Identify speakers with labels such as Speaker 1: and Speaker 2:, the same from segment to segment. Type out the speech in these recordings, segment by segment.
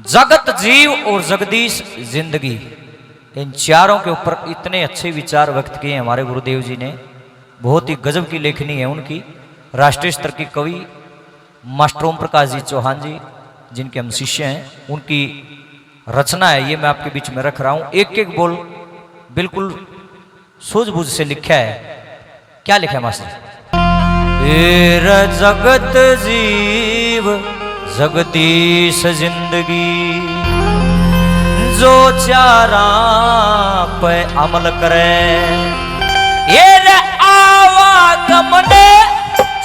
Speaker 1: जगत, जीव और जगदीश जिंदगी, इन चारों के ऊपर इतने अच्छे विचार व्यक्त किए हमारे गुरुदेव जी ने। बहुत ही गजब की लेखनी है उनकी। राष्ट्रीय स्तर की कवि मास्टर ओम प्रकाश जी चौहान जी, जिनके हम शिष्य हैं, उनकी रचना है ये, मैं आपके बीच में रख रहा हूं। एक एक बोल बिल्कुल सूझबूझ से लिखा है। क्या लिखा है मास्टर? जगत जीव जगदीश जिंदगी, जो चारा पे अमल करे, ये आवागमन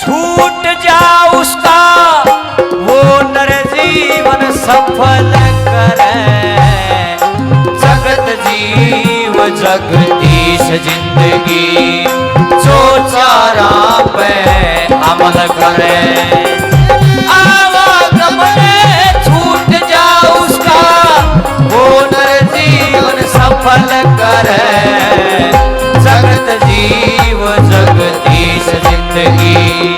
Speaker 1: छूट जा उसका, वो नर जीवन सफल करे। जगत जीव जगदीश जिंदगी, जो चारा पे अमल करे, आवागमन छूट जा उसका, वो नर जीवन सफल करे। जगत जीव जगदीश जिंदगी।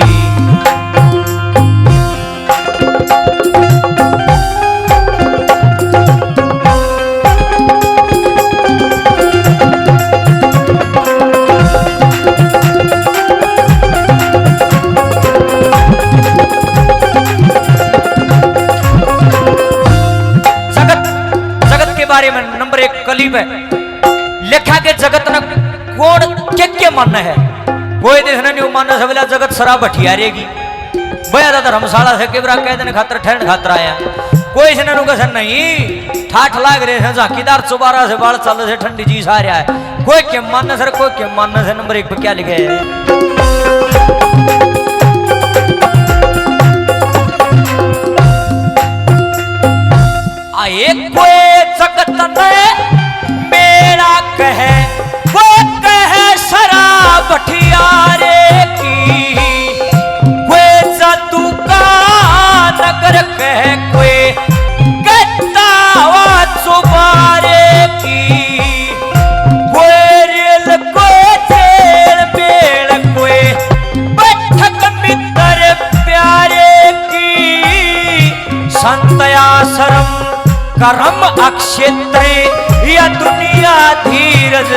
Speaker 1: बारे में नंबर 1 कलीब है लिखा के जगत न कौन क्या मानना है। कोई देखना नहीं मानना सबला जगत शराब भटियारेगी भैया दादा धर्मशाला से केवरा कह देने खातर ठहर खातर आया। कोई से नसन नहीं ठाठ लाग रहे हैं, झाकीदार चौबारा से बाल चल से ठंडी जी आ रहा है। कोई क्या मानना सर, कोई क्या मानना है। नंबर 1 पे क्या लिखे है? आए कोई जगत में मेरा कहे, वो कहे शराब भटियारे की, कोई जादू का नगर कहे, कोई कहता हुआ चुबारे की, कोई रेल कोई जेल बेल, कोई बैठक मित्र प्यारे की, संत आश्रम कर्म अक्षेत्र या दुनिया धीरज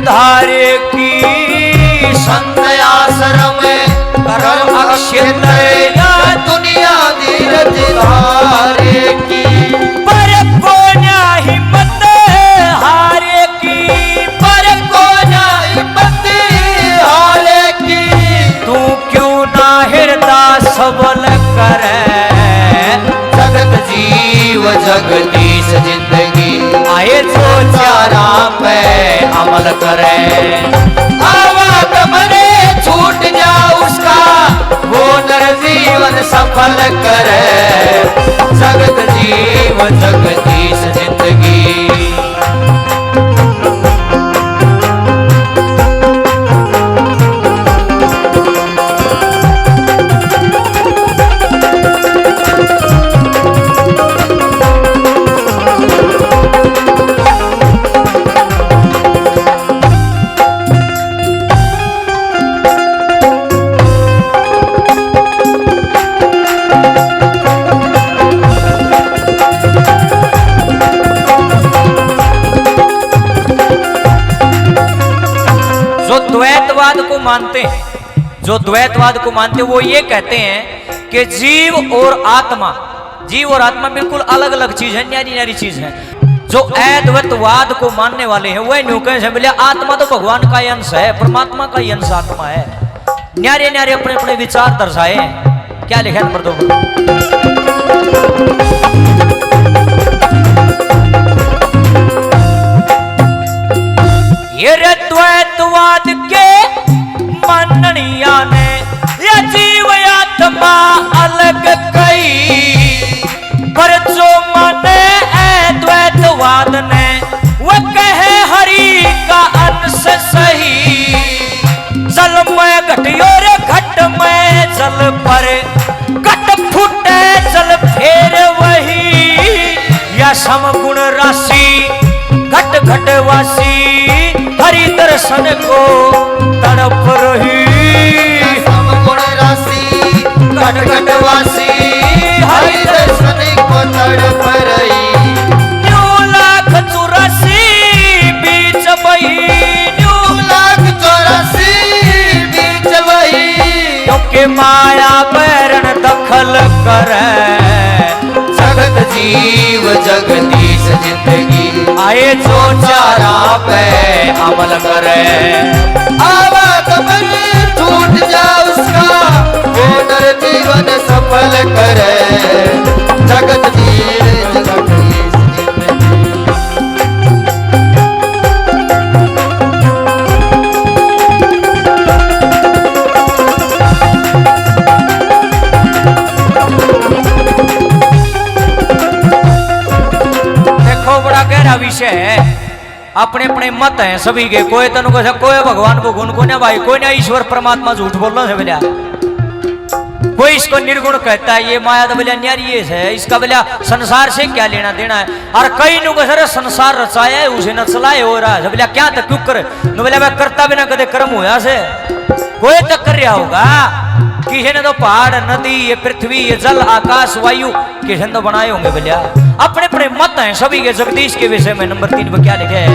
Speaker 1: धारे की। संत आश्रम कर्म अक्षेत्र या दुनिया धीरज धारे की, पर को ना हिम्मत हारे की, पर को ना हिम्मत हारे की, तू क्यों ना हृदय सबल करे। जगत जीव जगदीश जिंदगी, आए जो चारा पे अमल करे, आवागमन छूट जा उसका, वो नर जीवन सफल करे। जगत जीव जगदीश जिंदगी। मानते हैं, जो द्वैतवाद को मानते हैं, वो ये कहते हैं कि जीव और आत्मा बिल्कुल अलग अलग चीज है, न्यारी न्यारी चीज है। जो अद्वैतवाद को मानने वाले हैं वह न्यू कहे बोले आत्मा तो भगवान का अंश है, परमात्मा का अंश आत्मा है। न्यारे न्यारे अपने अपने विचार दर्शाए। क्या लिखा नंबर 2? ये द्वैतवाद के माननिया ने या जीव आत्मा अलग कई, पर जो माने अद्वैतवाद ने वो कहे हरि का अंश सही। जल में घटियो रे घट में जल पर, घट फूटे जल फेर वही, या समगुण राशि घट घटवासी, हरि दर्शन को तड़प रही। समगुण राशि घट घटवासी, हरि दर्शन को तड़प रही। ये माया बैरण दखल करे,
Speaker 2: जगत जीव जगदीश जिंदगी
Speaker 1: आए जो चारा पे अमल करे।
Speaker 2: आवागमन टूट जा उसका, वो नर जीवन सफल करे, जगत जीव जगदीश जिंदगी।
Speaker 1: बड़ा गहरा विषय है, अपने अपने मत हैं सभी के। कोई तनु को कोई भगवान को गुण को ना भाई, कोई ना ईश्वर परमात्मा झूठ बोल रहा है बोलिया, कोई इसको निर्गुण कहता है, ये माया तो बोलिया न्यारी है, इसका बोलिया संसार से क्या लेना देना है। और कई नु सर संसार रचाया है उसे न चलाए हो रहा है, बोलिया क्या तक क्यों करे, बोलिया मैं करता बिना कदे कर्म होया से कोई तक कर रहा होगा। किसी ने तो पहाड़ नदी ये पृथ्वी ये जल आकाश वायु किसी ने तो बनाए होंगे बोलिया। अपने अपने मत हैं सभी के। जगदीश के विषय में नंबर 3 पर क्या लिखे है,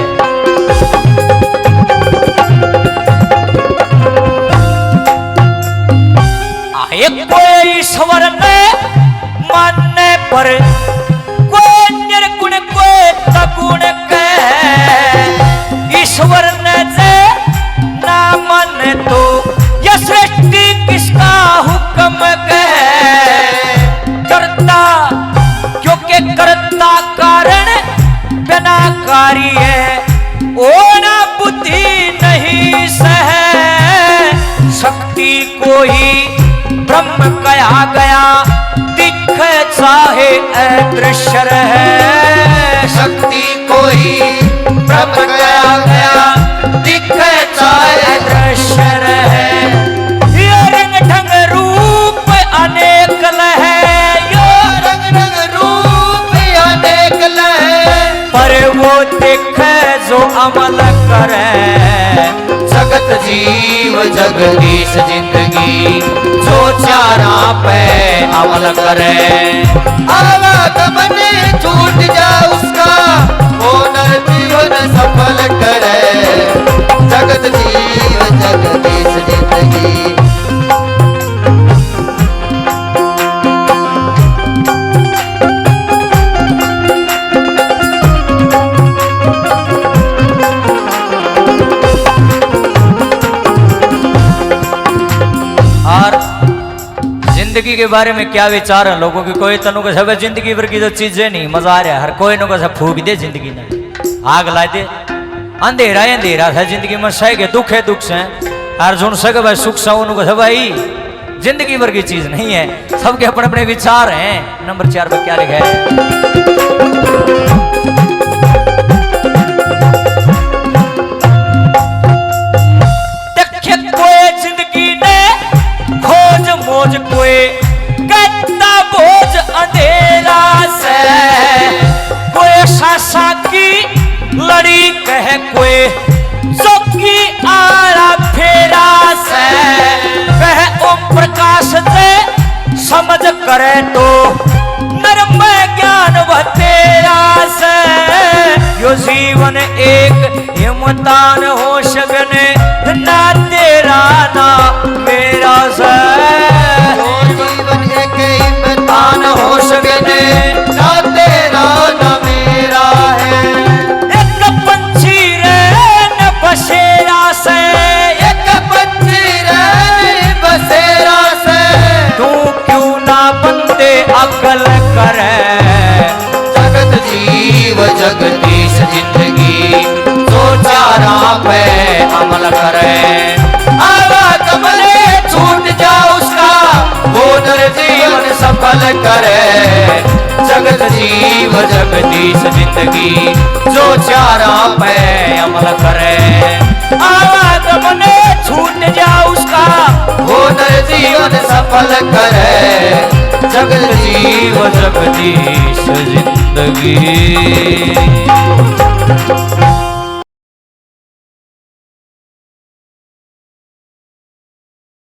Speaker 1: आए कोई ईश्वर ने मानने पर, कोई निर्गुण कोई सगुण कहे, ईश्वर ने जे ना माने तो यह सृष्टि किसका हुक्म कहे। करता क्योंकि करता कारण बिना कार्य है, ओ ना बुद्धि नहीं सह, शक्ति को ही ब्रह्म कहा गया, दिख चाहे अदृश्य रहे,
Speaker 2: शक्ति को ही ब्रह्म कहा गया, दिख चाहे
Speaker 1: अदृश्य रहे। ये रंग ढंग रूप अनेक लहे, यो
Speaker 2: रंग रंग रूप अनेक लहे,
Speaker 1: पर वो देखे जो अमल करे,
Speaker 2: जगत जीव जगदीश जिंदगी जो चारा पे अमल करे। आवागमन छूट जा उसका, वो नर जीवन सफल करे, जगत जीव जगदीश जिंदगी।
Speaker 1: और जिंदगी के बारे में क्या विचार है लोगों की। कोई तनु को सब जिंदगी भर की तो चीजें नहीं मजा आ रहा है, हर कोई नु को सब फूक दे जिंदगी ने, आग ला दे। अंधेरा है अंधेरा था जिंदगी में, सह के दुख है दुख से, और जुन सके भाई सुख सा उनको सब भाई जिंदगी भर की चीज नहीं है, सबके अपने अपने विचार हैं। नंबर 4 पर क्या लिखा है, खोज कोई कहता बोझ अंधेरा से, कोई सासा की लड़ी कह कोई चौकी आरा फेरा से, कह ओम प्रकाश से समझ करे तो नर्म ज्ञान वह तेरा से। यो जीवन एक हिमतान हो सकने, ना तेरा ना मेरा से,
Speaker 2: जीवन एक हिमतान हो सकने, ना तेरा ना मेरा है।
Speaker 1: एक पंछी रे न बसेरा से,
Speaker 2: एक पंछी रे बसेरा से,
Speaker 1: तू क्यों ना बंदे अकल करे,
Speaker 2: जगत जीव जगदीश जिंदगी जो चारा पे अमल करे। आवागमन छूट जा उसका, वो नर जीवन सफल करे, जगत जीव जगदीश जिंदगी जो चारा पे अमल करे।
Speaker 1: आवागमन छूट जा उसका,
Speaker 2: वो नर जीवन सफल करे, जगत जीव जगदीश जिंदगी।